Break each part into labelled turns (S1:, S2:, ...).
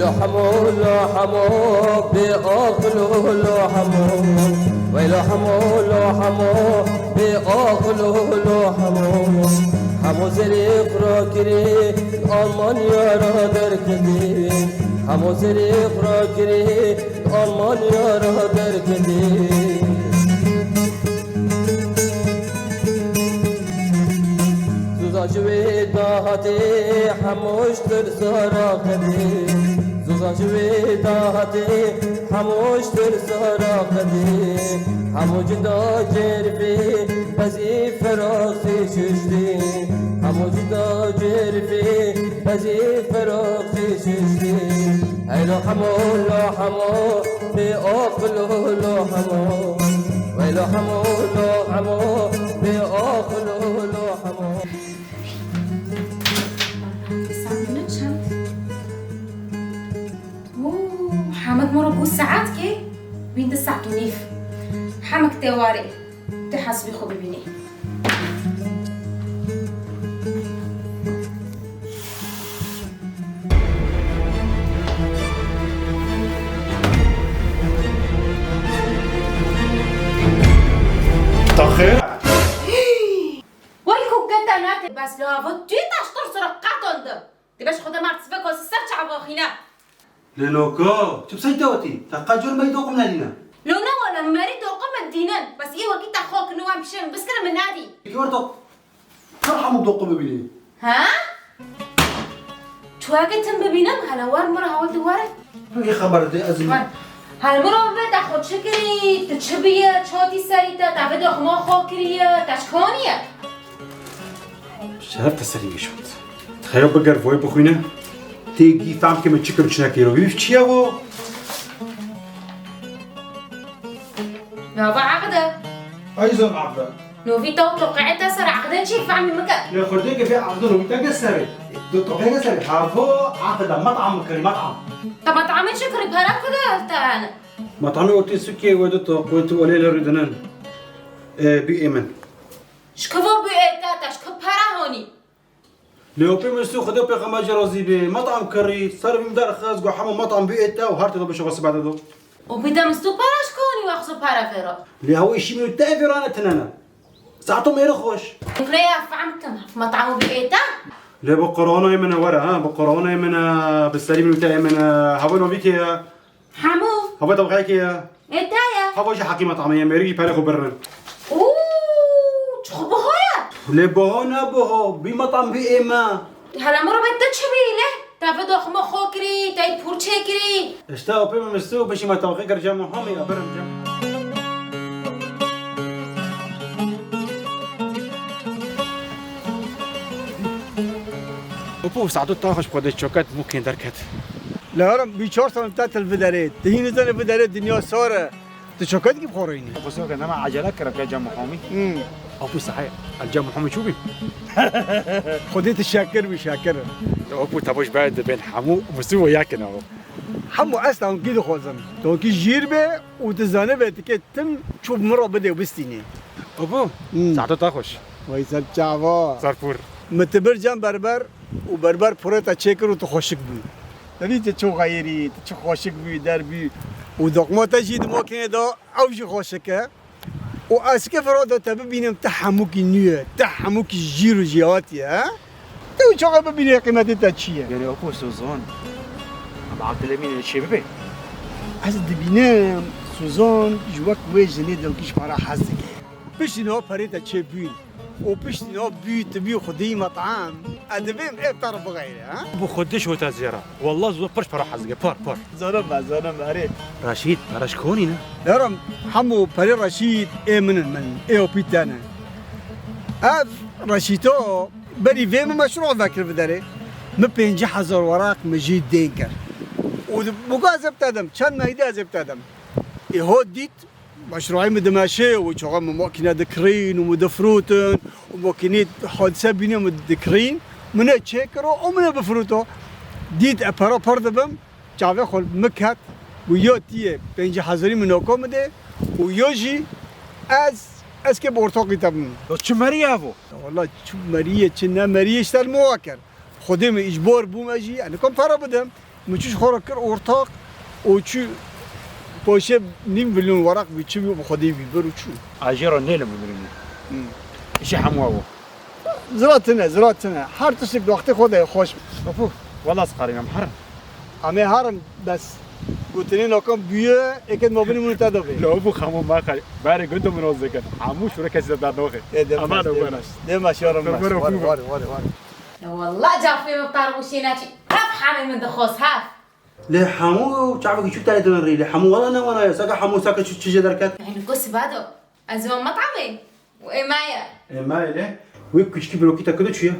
S1: ويلو حمو لو حمو بأقلو لو حمو ويلو حمو لو حمو بأقلو لو حمو حمو زريق راكري ألمان يارا دركدي حمو زريق راكري ألمان يارا دركدي زوزاجوي داهتي حموش ترسارا قدي زوزاجوي داهتي حموش ترسارا قدي حمو جدا جرفي بزي فراغي ششتي حمو جدا جرفي بزي فراغي ششتي هيلو حمو لو حمو بأقلو لو حمو ويلو حمو لو حمو بأقلو لو حمو
S2: حمد مرة بو ساعات كي بين الساعة ونيف حمك تواري تحسبي خو ببيني
S3: تخير
S2: ويكو قد ناتي بس لو هفو تويتاش ترسر قاطن تباش خدا مارت سباكو سسرچ عباخينا
S3: لنوكو شو بسيتوتي تقاجر ما يدوقم لنا
S2: لو نوانا مريد وقم الدينان بس إيه وكيت أخوك نوام بشم بس كنا من نادي
S3: يورتو ترحموا بدوقم بيني
S2: ها؟ شو هاك تم ببينم هلا وار مرة هاول دوارة
S3: ايه خبر دي ازمه
S2: هالمرة بيت أخوك شكري تشبيه شوتي سايتا تعبد أخما خوكرية تشكونية
S3: شهرت سريع شوت تخيل بقر فوي بخوينا تيجي فهم كم تشكم تشناكيرو بيف تشياو
S2: نوفا عقدة
S3: ايضا عقده
S2: نوفي تو توقعتها سر عقدة شي فعمي مكان
S3: يا خردك في عقده لو بتقسري دو تقسري هافو عقده مطعم كريم مطعم
S2: طب ما تعمل شكري بهراك كده تانا
S3: مطعمي وتي سكي ودتو قلت ولي لردنان بيئمن
S2: شكفو بيئتا شكف بهرا هوني
S3: لو بيمسو خدوا بيقما جرازي بمطعم كري صار بمدار خاص وحمو مطعم بيئتا وهارتي دو بشغل بعد دو
S2: وبدا مستو باراش كوني واخصو بارا فيرو
S3: اللي هو شيء من تافيرانا تنانا ساعتهم يرو خوش
S2: فليا فعمتم في مطعم بيئتا
S3: لا بقرونا يمنا ورا ها بقرونا يمنا بالسليم بتاعي يمنا هبول بيك يا
S2: حمو
S3: هبول تبغاك يا
S2: إتايا
S3: هبول شي حكيمه طعميه مريجي بارخو برن
S2: اوه تخبو هويا
S3: لا بهونا بهو بمطعم بإيما
S2: هلا مرة بدت شبيله تافدو خما خوكري تاي بورشيكري
S3: اشتاو بيما مستو بشي ما توقيك رجال محامي أبرم جم وبو ساعدو تاخش بقدر شوكات ممكن دركت
S4: لا رم بیچار سال بتاعت الفدارات تهين زن الفدارات دنيا صار تشوكات كيف خوريني
S3: بس هو كان عجلة كرك يا جام محامي أبو صحيح الجام محامي شو بي
S4: خديت الشاكر بشاكر
S3: أبو تبوش بعد بين حمو مستوى ياكن أبو
S4: حمو اصلا كده خوزن تو كي جيربه وتزانه بتك تم شوف مره بده وبستيني
S3: أبو ساعدو تاخش
S4: ويسال چاوا
S3: زرفور
S4: متبر جام بربر وبربر پرتا چکر و تو خوشک بی داری چه غیری چه خوشک بی در بی و دقمات جید ما کنه دا اوج خوشکه و اسکه فراد تا ببینم تحموکی نیه تحموکی جیر و جیاتی ها تو چقدر ببینی قیمت تا چیه
S3: يعني أبو سوزان أبو عبد الأمين شيء ببي
S4: از دبینم سوزان جوک وجنی دلکش پارا حزگه بشینو پریتا چه بی و بشینو بی تبی خودی مطعم ادبیم افطار بغیره ها
S3: أبو خدش هو تزيرة والله زود برش برا حزقة بار
S4: زنم هره
S3: رشيد براش كونينا
S4: يارم حمو بري رشيد من ايو بيتانا اف رشيدو بري فيم مشروع ذاكر بداري ما 5000 ورق مجيد دينكر وبقى زبطادم كان ما يدا زبطادم يهو ديت مشروعي مدماشي وشغل ممكن ذكرين ومدفروتن وممكن حادثه بينهم مدكرين من تشيكرو ومن بفروتو ديت ابرا بردبم جاوي خل مكات ويوتيه 5000 منوكو مده ويوجي از که بورتاقی تبون
S3: چه مریه ابو
S4: والله چه مریه چه نه مریه اشتر مواکر خودم اجبار بوم اجی انا کم فرا بدم مچوش خورا کر ارتاق او چو باشه نیم میلیون ورق بیچی بی خودی بی برو چو
S3: عجیرا نیل ببریم ایشی همواه
S4: زراتنه هر تشک وقت خود خوش
S3: بفو والله سقاریم هر
S4: همه هرم بس گوتنی ناکام بیه اکد مبینی مونو تدابه
S3: لو ابو خمو ما خلی باری گنده منوزه کن هموش رو کسی داد نوخه امان و بناش
S4: دمش یارم بس
S3: برو
S4: واره
S3: فوق.
S4: واره واره واره
S2: والله جافي مطار وشيناتي هف حامي من دخوص هف
S3: له حمو شعبك شو تاني تنري له حمو ولا انا وانا ساكا حمو ساكا شو تشجع دركات
S2: يعني قص بادو أزوان مطعمي وإمايا
S3: ما له ويك كشكي بلوكيتا كده شو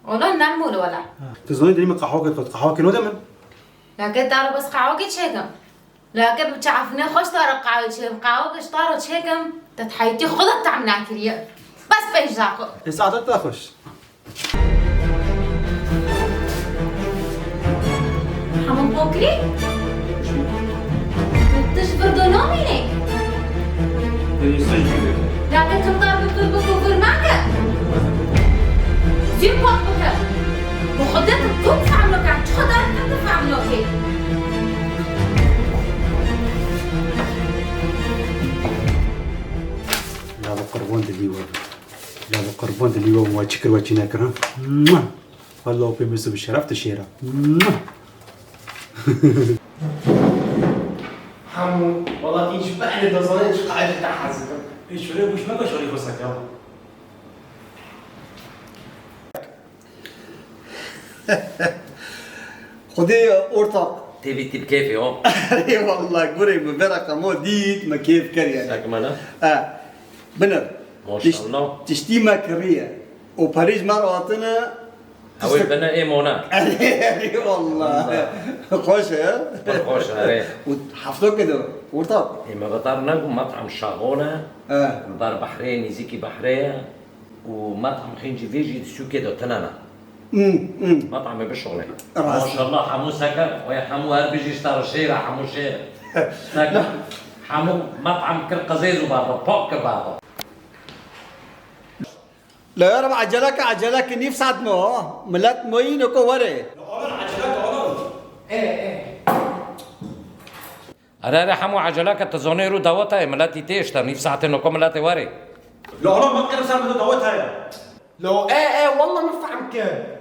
S2: والله نعمل ولا
S3: تظني دري من قهوه كنو دمن
S2: لكن دارو بس قاوقي تشيكم لكن بتعرفني خوش دارو قاوقي تشيكم قاوقي شطارو تشيكم تتحيتي خذت تعمل كريه بس بيجاكو
S3: الساعه تاخش
S2: حمام بوكري تشبر دونوميني لكن تمطر بطول بكوفر معك زين بوكبك وخدت الكوب فعملو كان تخدر كنت فعملو كي
S3: لا بقربون دليوا لا بقربون دليوا واشكر وجهنا كرام والله بيمسوا بالشرف تشيرا
S5: حمو والله كي شبح لي دزاني ايش قاعد تحزن
S3: ايش فريق وش ما شغلي خصك يلا
S4: خدي ارتاق
S6: تبي بكيفي هون
S4: اي والله قري مبارك مو ديت ما كيف كريا
S6: ساكمنا
S4: بنر
S6: ما شاء الله
S4: تشتي ما كريا وباريس مراتنا
S6: اوي بنا ايه مونا
S4: اي والله خوش ها
S6: خوش عليه
S4: وحفظوك كده ورطاق
S6: اما بطرنا مطعم شاغونا البار بحرين زيكي بحرية ومطعم خنجي فيجي شو كده تنانا مطعم بشغله ما شاء الله حمو سكر ويا حمو هل بيجي يشتري شيرة حمو شيرة سكر حمو مطعم كل قزيز وبابا بوك بابا
S4: لا يا رب عجلك نيف ساعة مو ملات موين وكو وري
S6: أنا حمو عجلك التزونيرو دوتها ملاتي تيشتا نيف ساعتين وكم ملاتي وري
S3: لا والله ما تقدر صار بده دوتها يا
S5: لو ايه والله ما فهم كان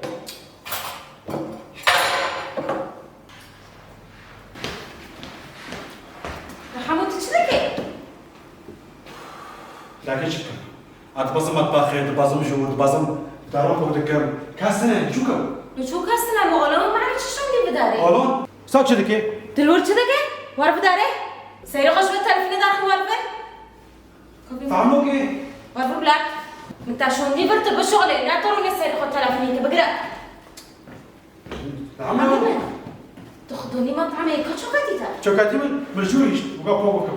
S2: حمو تشلكي
S3: لكن شكرا اتبصم مطبخي تبصم جود تبصم تعرف بودك كاسنه شو كم
S2: شو كاستنا مغلو ما عرفت شو اللي بداري
S3: والله صار كذا كيف
S2: دلور كذا وارف داري سيري خش بالتلفين داخل وارفه
S3: فهموك ايه
S2: وارف بلاك انت شو دي برت بالشغل لا تروني سيري خد تلفيني بقرا
S3: عمو
S2: تاخذوني مطعم هيك شوكاتيتا
S3: شوكاتي من برجويش وقا فوق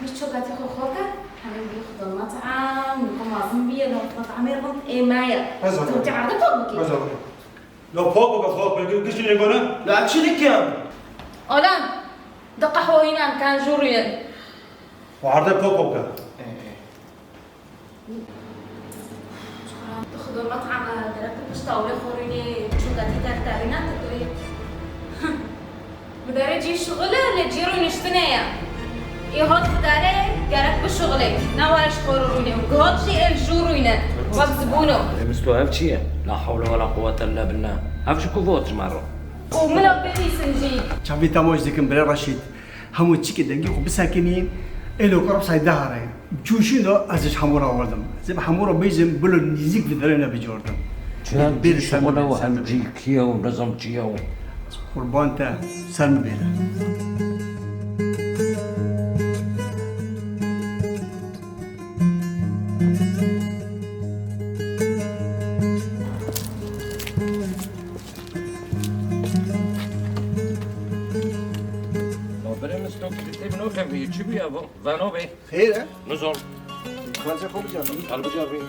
S2: مش شوكاتي خوكا حبيبي ياخذ المطعم نكون معظم بيه لو مطعم يربط ايه معايا انت عارفه طبقي
S3: لو فوق وقا فوق قلت شنو يقولون
S5: لا تشيلك يا
S2: اولان دقة حوينان كان جوريا
S3: وعرضه فوق وقا
S2: تاخذوا المطعم دركت بشتاولي خوريني شوكاتيتا تاعنا تدوي بداري جي شغله لجيرو نشتنايا يهود بداري قالك بشغلي ناولش خوروني وقهود شيء الجوروينا وبزبونو
S6: مستو هفشي لا حول ولا قوة إلا بالله هفشي كوفوت مرة
S2: ومنو بيبي سنجي
S4: شعبي تاموش ذيك مبلا رشيد همو تشيكي دنجي وبساكنين إلو قرب ساي دهاري بجوشين دو أزش حمورا وردم زي حمورا بيزم بلو نزيك في درينا بجوردم
S6: بير شغله وهم جيكيا ونظم جيا
S4: قربان تا سلم بيلا خير ها؟
S6: نزل
S4: خلاص يا خوب جابي
S6: قلب جربي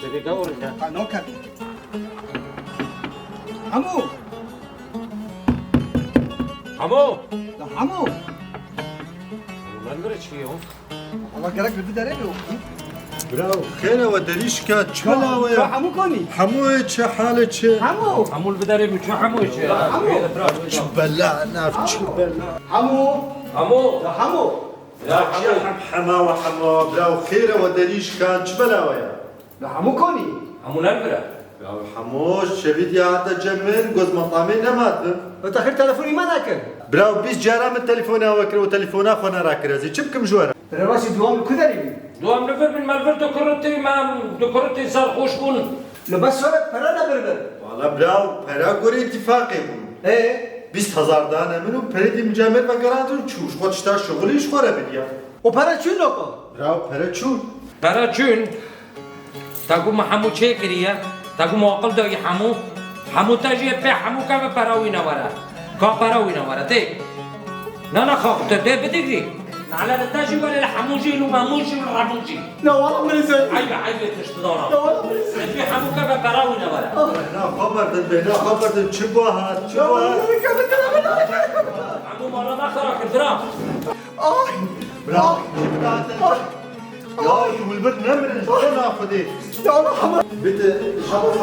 S6: تبي دور انت
S4: نوكر حمو
S6: حمو
S4: لا حمو
S6: ما ندري فيه
S4: والله قالك بدي داري له
S3: براو خير ودريش كات شو بلاوي
S4: حمو كوني
S3: حمو چه حالك چه
S4: حمو
S6: حمو البدري بشو حمو
S3: چه بلا ناف چه بلا
S4: حمو
S6: حمو
S4: يا حمو
S6: يا حمو
S3: حما وحما براو خير ودريش كات شو بلاوي
S4: لا حمو كوني
S6: حمو نبرة
S3: براو حمو شبيد يا عدا جمل قوز مطامي نمات
S4: وتاخر تلفوني ما ذاكر
S3: براو بيس جارا من تليفونا وكر وتليفونا خونا راكر زي چبكم جوارا
S4: راسي دوام كذا
S6: دوام نفر من مالفر دكرتي ما دكرتي صار خوش بون
S4: لو بس صارت فرنا بربر
S3: والله براو برا قوري اتفاقي بون
S4: ايه
S3: 20,000 دانه منو پردی مجامل و گرانتون چوش خودش تا شغلیش خوره بدیا
S4: وبرا شو لوكو
S3: براو پره چون
S6: برا چون تاكو ما حمو چه كريا تاكو موقل دو حمو تاجي بي حمو كا براوينا ورا كا براوينا ورا تي نا خاف تدي بدي على التاجي ولا الحموجي لو ماموجي ولا راموجي
S4: لا والله من زين
S6: عيب تشتدارا
S4: لا والله من زين
S6: في حمو كا براوينا ورا
S3: نا خبردن بنا خبردن چبوها
S6: حمو مالا ما خراك درام
S3: براو يا والبرد نمر شلون اخذيه
S4: يا الله حمد
S3: بيت شغل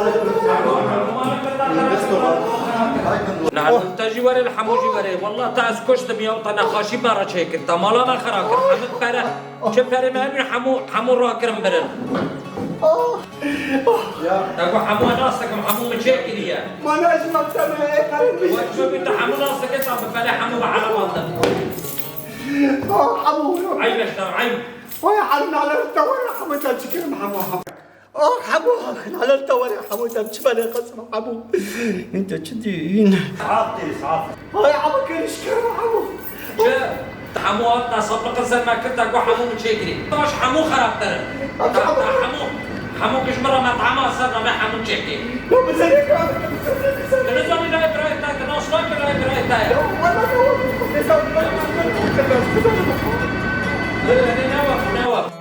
S6: نعم تاجي ورا الحموجي ورا والله تاس كشت ميوطنا خاشي برا شيك انت مالا ما خراك حمد برا شبر ما من حمو راكرم برن تاكو حمو ناسك حمو مشاكل يا
S4: ما نجم اكتمل ايه
S6: وشو انت حمو ناسك صار بلا حمو على بعض
S4: حمو
S6: عيب عيب
S4: ويا حلنا على التور حمو تشكر محمو حمو على التور حمو تشبل قسم حمو انت تشدين
S3: صعبتي
S4: يا حمو كان يشكر حمو
S6: حمو أطلع صبق زي ما كنت أقول حمو مشاكلي مش حمو خراب ترى حمو كش مرة ما طعمها صرنا ما حمو مشاكلي
S4: لا بزيك
S6: كنزوني لا إبراهيم كنا أصلاً لا إبراهيم نوف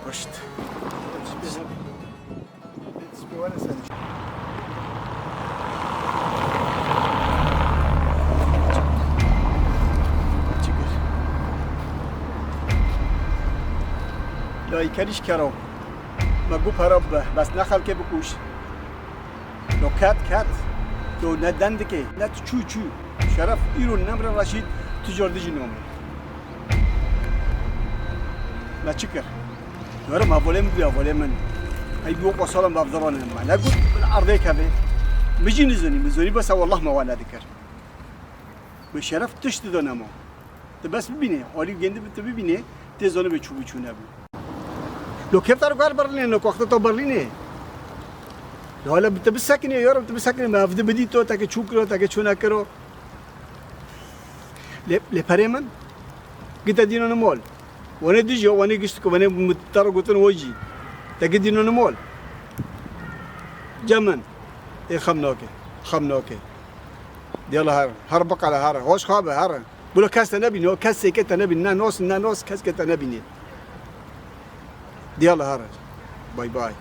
S4: رشد لا يكريش كرو مقو برب بس نخل كي بكوش لو كات لو ندندكي نت چو شرف ايرو نمر رشيد تجار دي جنوم لا تشكر دور ما فولم بيا فولم هاي بيوق وصلهم بافضلون ما لا قلت بالعرضي كذا مجي مزوني بس والله ما وانا ذكر بشرف تشتدو نمو بس ببيني حالي جند بتبيني تزونه بچو نبو لو كيف تعرف قال برلين لو وقت تو برلين لو هلا بتبسكني يا رب بتبسكني ما في بدي تو تاك تشوكرو تاك تشونا كرو لبريمن قلت دينو نمول وانا ديجو وانا قشتكو وانا مضطر قلت وجهي تاك دينو نمول جمن ايه خمنوكي يلا هربق على هر هوش خابه هر بقول كاس نبي نو كاس كت نبي نانوس كاس كت نبي يلا هر باي باي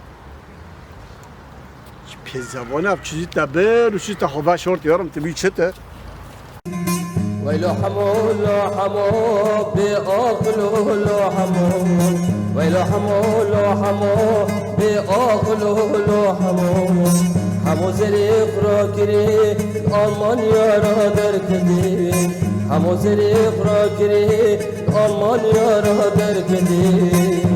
S4: بيزا وانا بشيت تبر وشيت تخوفا شورت يارم تبي شته
S1: ويلو حمو لو حمو بأخلو لو حمو ويلو حمو لو حمو بأخلو لو حمو حمو زريق راكري الألمان يارا دركدي حمو زريق راكري الألمان يارا دركدي